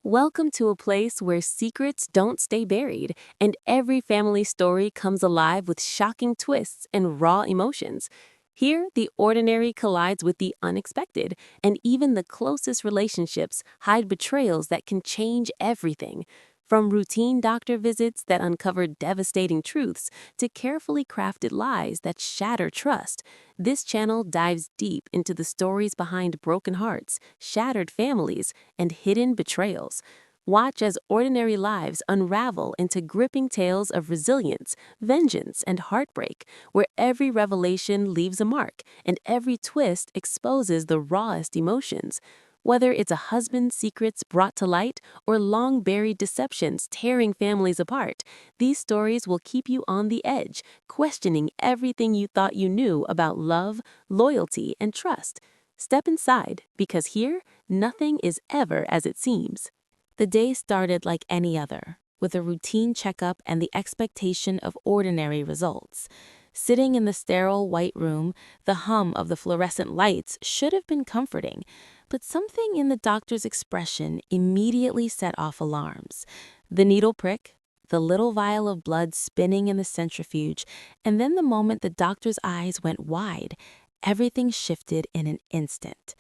Welcome to a place where secrets don't stay buried and every family story comes alive with shocking twists and raw emotions. Here, the ordinary collides with the unexpected, and even the closest relationships hide betrayals that can change everything. From routine doctor visits that uncover devastating truths to carefully crafted lies that shatter trust, this channel dives deep into the stories behind broken hearts, shattered families, and hidden betrayals. Watch as ordinary lives unravel into gripping tales of resilience, vengeance, and heartbreak, where every revelation leaves a mark and every twist exposes the rawest emotions. Whether it's a husband's secrets brought to light or long buried deceptions tearing families apart, these stories will keep you on the edge, questioning everything you thought you knew about love, loyalty, and trust. Step inside, because here, nothing is ever as it seems. The day started like any other, with a routine checkup and the expectation of ordinary results. Sitting in the sterile white room, the hum of the fluorescent lights should have been comforting, but something in the doctor's expression immediately set off alarms. The needle prick, the little vial of blood spinning in the centrifuge, and then the moment the doctor's eyes went wide, everything shifted in an instant.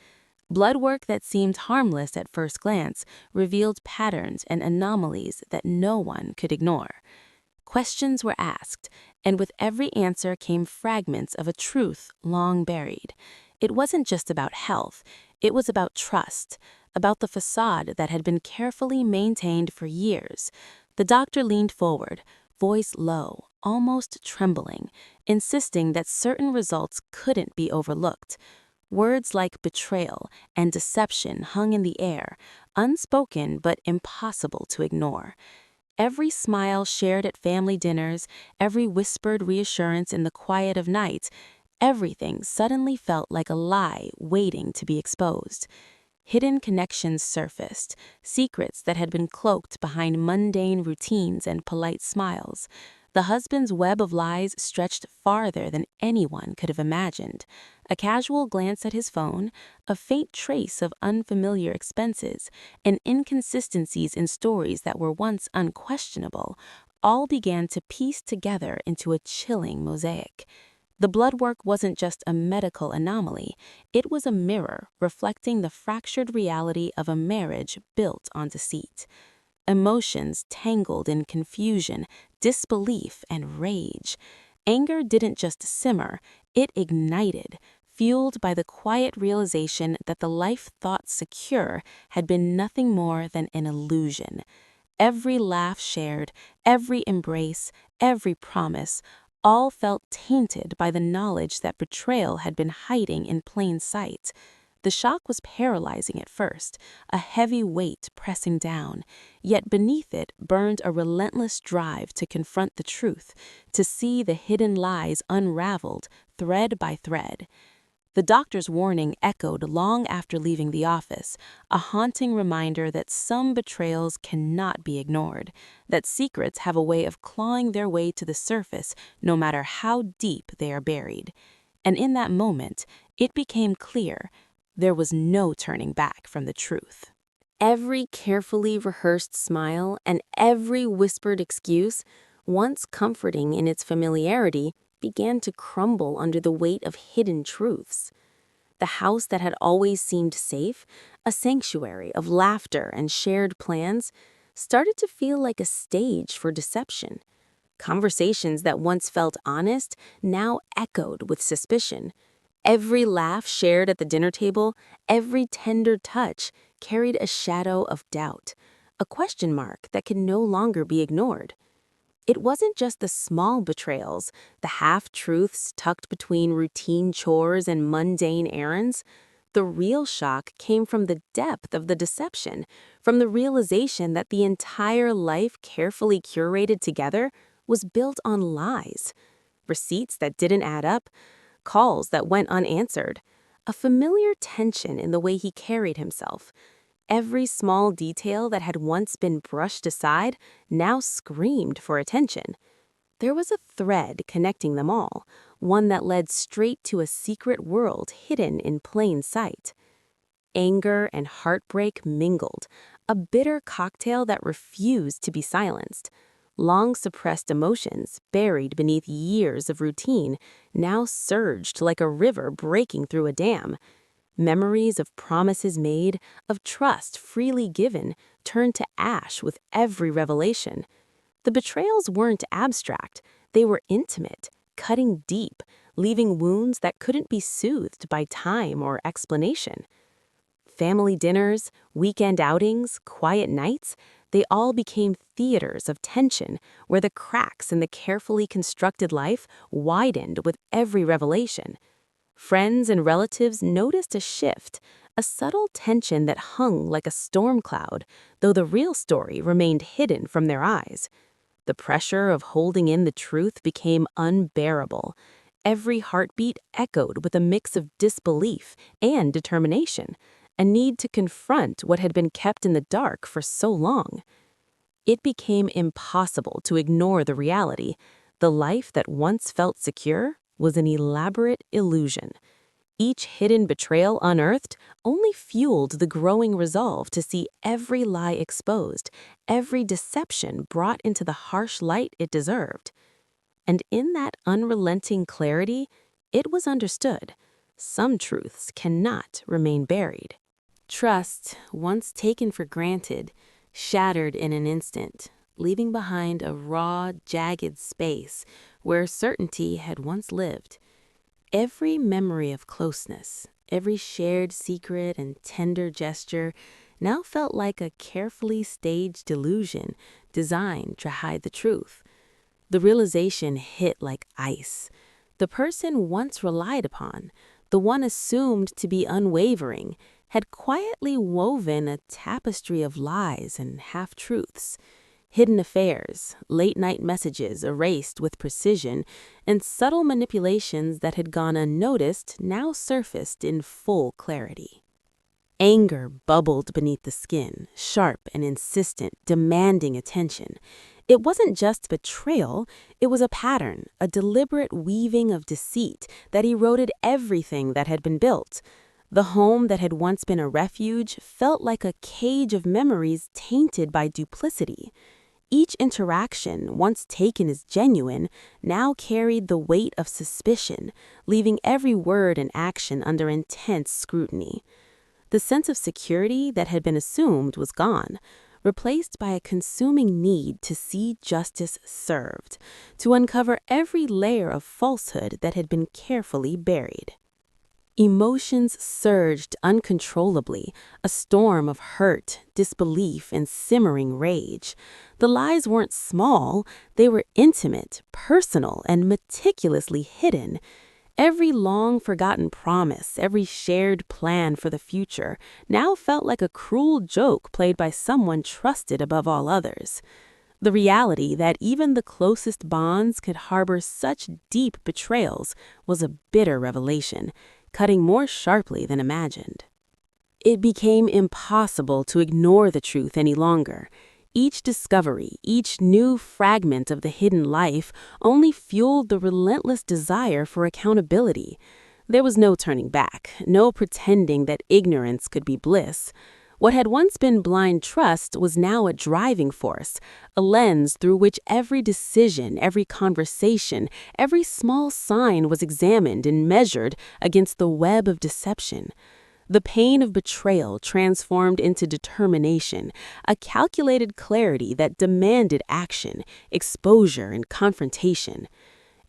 Blood work that seemed harmless at first glance revealed patterns and anomalies that no one could ignore. Questions were asked, and with every answer came fragments of a truth long buried. It wasn't just about health, it was about trust, about the facade that had been carefully maintained for years. The doctor leaned forward, voice low, almost trembling, insisting that certain results couldn't be overlooked. Words like betrayal and deception hung in the air, unspoken but impossible to ignore. Every smile shared at family dinners, every whispered reassurance in the quiet of night, everything suddenly felt like a lie waiting to be exposed. Hidden connections surfaced, secrets that had been cloaked behind mundane routines and polite smiles. The husband's web of lies stretched farther than anyone could have imagined. A casual glance at his phone, a faint trace of unfamiliar expenses, and inconsistencies in stories that were once unquestionable, all began to piece together into a chilling mosaic. The blood work wasn't just a medical anomaly, it was a mirror reflecting the fractured reality of a marriage built on deceit. Emotions tangled in confusion, disbelief, and rage. Anger didn't just simmer, it ignited, fueled by the quiet realization that the life thought secure had been nothing more than an illusion. Every laugh shared, every embrace, every promise, all felt tainted by the knowledge that betrayal had been hiding in plain sight. The shock was paralyzing at first, a heavy weight pressing down, yet beneath it burned a relentless drive to confront the truth, to see the hidden lies unraveled, thread by thread. The doctor's warning echoed long after leaving the office, a haunting reminder that some betrayals cannot be ignored, that secrets have a way of clawing their way to the surface no matter how deep they are buried. And in that moment, it became clear there was no turning back from the truth. Every carefully rehearsed smile and every whispered excuse, once comforting in its familiarity, began to crumble under the weight of hidden truths. The house that had always seemed safe, a sanctuary of laughter and shared plans, started to feel like a stage for deception. Conversations that once felt honest now echoed with suspicion. Every laugh shared at the dinner table, every tender touch, carried a shadow of doubt, a question mark that could no longer be ignored. It wasn't just the small betrayals, the half-truths tucked between routine chores and mundane errands. The real shock came from the depth of the deception, from the realization that the entire life carefully curated together was built on lies. Receipts that didn't add up, calls that went unanswered, a familiar tension in the way he carried himself. Every small detail that had once been brushed aside now screamed for attention. There was a thread connecting them all, one that led straight to a secret world hidden in plain sight. Anger and heartbreak mingled, a bitter cocktail that refused to be silenced. Long suppressed emotions, buried beneath years of routine, now surged like a river breaking through a dam. Memories of promises made, of trust freely given, turned to ash with every revelation. The betrayals weren't abstract, they were intimate, cutting deep, leaving wounds that couldn't be soothed by time or explanation. Family dinners, weekend outings, quiet nights, they all became theaters of tension where the cracks in the carefully constructed life widened with every revelation. Friends and relatives noticed a shift, a subtle tension that hung like a storm cloud, though the real story remained hidden from their eyes. The pressure of holding in the truth became unbearable. Every heartbeat echoed with a mix of disbelief and determination, a need to confront what had been kept in the dark for so long. It became impossible to ignore the reality. The life that once felt secure was an elaborate illusion. Each hidden betrayal unearthed only fueled the growing resolve to see every lie exposed, every deception brought into the harsh light it deserved. And in that unrelenting clarity, it was understood. Some truths cannot remain buried. Trust, once taken for granted, shattered in an instant, leaving behind a raw, jagged space where certainty had once lived. Every memory of closeness, every shared secret and tender gesture now felt like a carefully staged illusion designed to hide the truth. The realization hit like ice. The person once relied upon, the one assumed to be unwavering, had quietly woven a tapestry of lies and half-truths. Hidden affairs, late-night messages erased with precision, and subtle manipulations that had gone unnoticed now surfaced in full clarity. Anger bubbled beneath the skin, sharp and insistent, demanding attention. It wasn't just betrayal, it was a pattern, a deliberate weaving of deceit that eroded everything that had been built. The home that had once been a refuge felt like a cage of memories tainted by duplicity. Each interaction, once taken as genuine, now carried the weight of suspicion, leaving every word and action under intense scrutiny. The sense of security that had been assumed was gone, replaced by a consuming need to see justice served, to uncover every layer of falsehood that had been carefully buried. Emotions surged uncontrollably, a storm of hurt, disbelief, and simmering rage. The lies weren't small, they were intimate, personal, and meticulously hidden. Every long-forgotten promise, every shared plan for the future, now felt like a cruel joke played by someone trusted above all others. The reality that even the closest bonds could harbor such deep betrayals was a bitter revelation, cutting more sharply than imagined. It became impossible to ignore the truth any longer. Each discovery, each new fragment of the hidden life only fueled the relentless desire for accountability. There was no turning back, no pretending that ignorance could be bliss. What had once been blind trust was now a driving force, a lens through which every decision, every conversation, every small sign was examined and measured against the web of deception. The pain of betrayal transformed into determination, a calculated clarity that demanded action, exposure, and confrontation.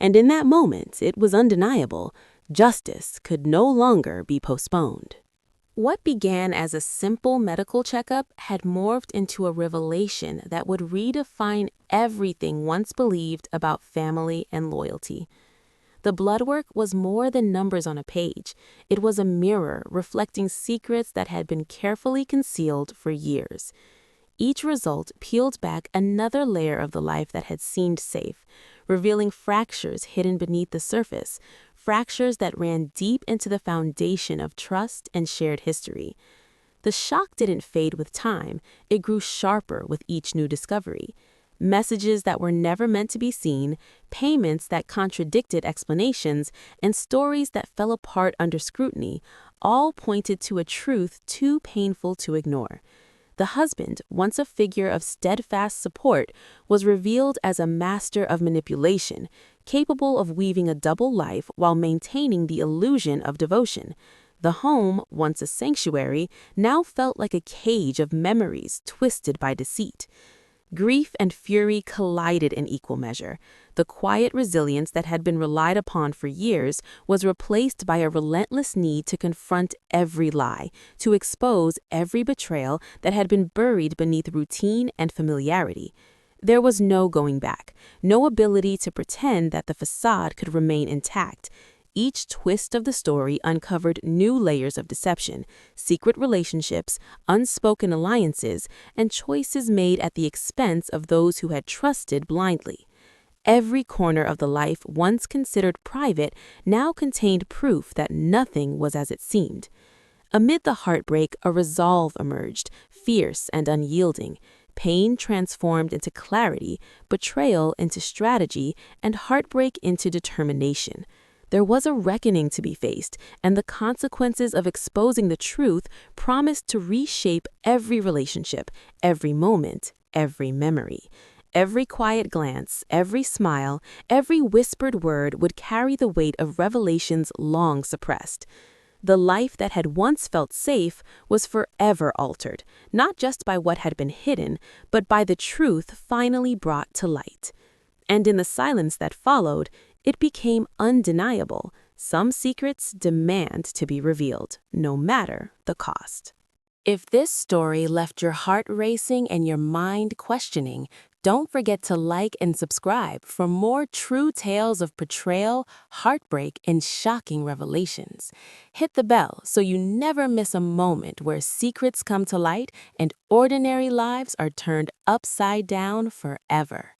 And in that moment, it was undeniable. Justice could no longer be postponed. What began as a simple medical checkup had morphed into a revelation that would redefine everything once believed about family and loyalty. The blood work was more than numbers on a page. It was a mirror reflecting secrets that had been carefully concealed for years. Each result peeled back another layer of the life that had seemed safe, revealing fractures hidden beneath the surface, fractures that ran deep into the foundation of trust and shared history. The shock didn't fade with time, it grew sharper with each new discovery. Messages that were never meant to be seen, payments that contradicted explanations, and stories that fell apart under scrutiny, all pointed to a truth too painful to ignore. The husband, once a figure of steadfast support, was revealed as a master of manipulation, capable of weaving a double life while maintaining the illusion of devotion. The home, once a sanctuary, now felt like a cage of memories twisted by deceit. Grief and fury collided in equal measure. The quiet resilience that had been relied upon for years was replaced by a relentless need to confront every lie, to expose every betrayal that had been buried beneath routine and familiarity. There was no going back, no ability to pretend that the facade could remain intact. Each twist of the story uncovered new layers of deception, secret relationships, unspoken alliances, and choices made at the expense of those who had trusted blindly. Every corner of the life once considered private now contained proof that nothing was as it seemed. Amid the heartbreak, a resolve emerged, fierce and unyielding. Pain transformed into clarity, betrayal into strategy, and heartbreak into determination. There was a reckoning to be faced, and the consequences of exposing the truth promised to reshape every relationship, every moment, every memory. Every quiet glance, every smile, every whispered word would carry the weight of revelations long suppressed. The life that had once felt safe was forever altered, not just by what had been hidden, but by the truth finally brought to light. And in the silence that followed, it became undeniable. Some secrets demand to be revealed, no matter the cost. If this story left your heart racing and your mind questioning, don't forget to like and subscribe for more true tales of betrayal, heartbreak, and shocking revelations. Hit the bell so you never miss a moment where secrets come to light and ordinary lives are turned upside down forever.